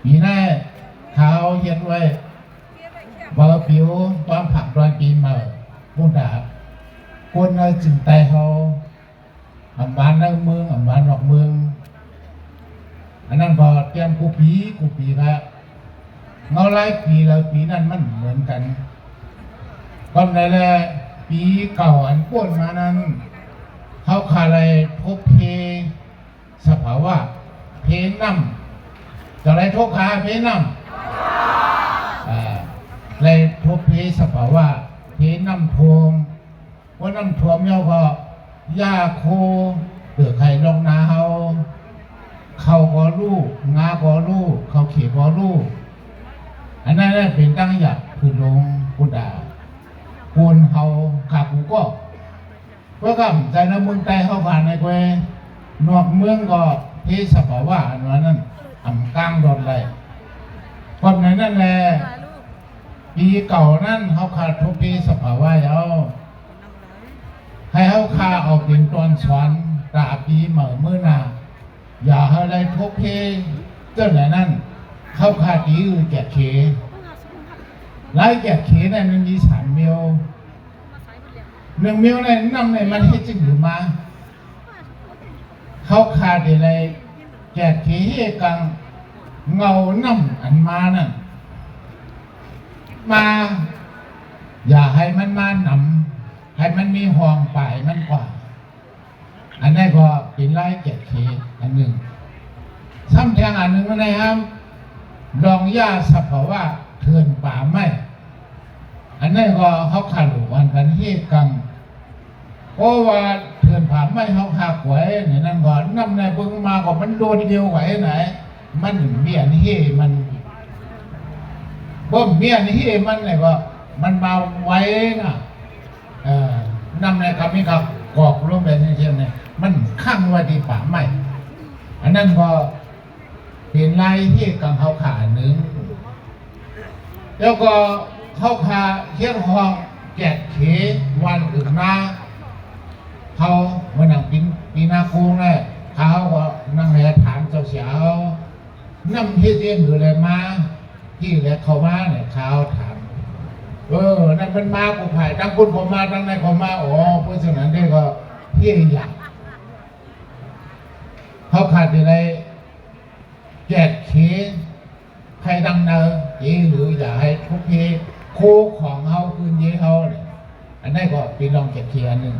ปีหน้าเขาเห็นไว้บ่ผิวความผักตอนปีมาพุ่งดาบคนเราจึงไตเขาอำบ้านในเมืองอำบ้านนอกเมืองอันนั้นก็เตรียมกูปีละเงาไล่ปีแล้วปีนั้นมันเหมือนกันก็ในแหละปีเก่าอันป้วนมานั้นเขาคาอะไรทบเพสภาวะเพน้ำจะอะไรทบคาเพน้ำเลยทบเพสภาวะเพน้ำท่วมว่าน้ำท่วมเนี่ยก็หญ้าโคเดือดไข่ลงนาเขาก็ลูกงาก็ลูกเขาเขียก็ลูกอันนั้นเป็นตั้งหยักคือลงกุดาปูนเขาขากูก็เพื่อกับใจน้ำมึงใจเขาผ่านในเวนอกเมืองก็เทสภาวะอันนั้นอ่ำกลางโดนเลยความในนั่นแหละปีเก่านั่นเขาขาดทุกปีสภาวะเอาให้เขาคาเอาเป็นตอนสอนตาปีเหมือเมื่อนาอย่าให้ได้ทุกเพเจ้าไหนนั่นเขาคาดีอือแก่เขไล่แก่เขนั่นมันมี3 เมล1 เมลในน้ำในมันให้จึงหรือมาเขาคาดีอะไรแก่เขกังเงาน้ำอันมานั่นมาอย่าให้มันมาหนำให้มันมีห่วงปลายมันกว่าอันนี้ก็เป็นไล่แก่เขอันหนึ่งซ้ำแทงอันหนึ่งนะครับดองหญ้าสภาวะเถื่อนป่าไม้อันนี้ก็เขาขาดวันกันเฮกังเพราะว่าเถื่อนป่าไม้เขาขาดไว้เนี่ยนั่นก่อนน้ำในเพิ่งมาก็มันโดนเดียวไหวไหนมันเบี้ยนเฮมันบ่มเบี้ยนเฮมันเลยก็มันมาไว้นะน้ำในคำนี้ก็กอกลงไปเช่นนี้มันข้างไว้ที่ป่าไม้อันนั้นก็เป็นลายที่กังเขาขาหนึ่งแล้วก็เขาขาเขียนห้องแจกเขวันอื่นมาเขามานั่งปีนาคูงเลยเขาก็นั่งแหลถามเจ้าเสียวน้ำที่เตี้ยหรืออะไรมาที่แหลเขามาเนี่ยเขาถามนั่นเป็นมากูผ่ายตั้งคุณผมมาตั้งในผมมาอ๋อเพราะฉะนั้นได้ก็เที่ยงอย่างเขาขาดอะไรแจกเขใครดังเนอเยหรืออย่าให้ทุกเพโคของเขาคืนเยเขาเนี่ยอันนี้ก็เป็นรองแจกเขอันหนึ่ง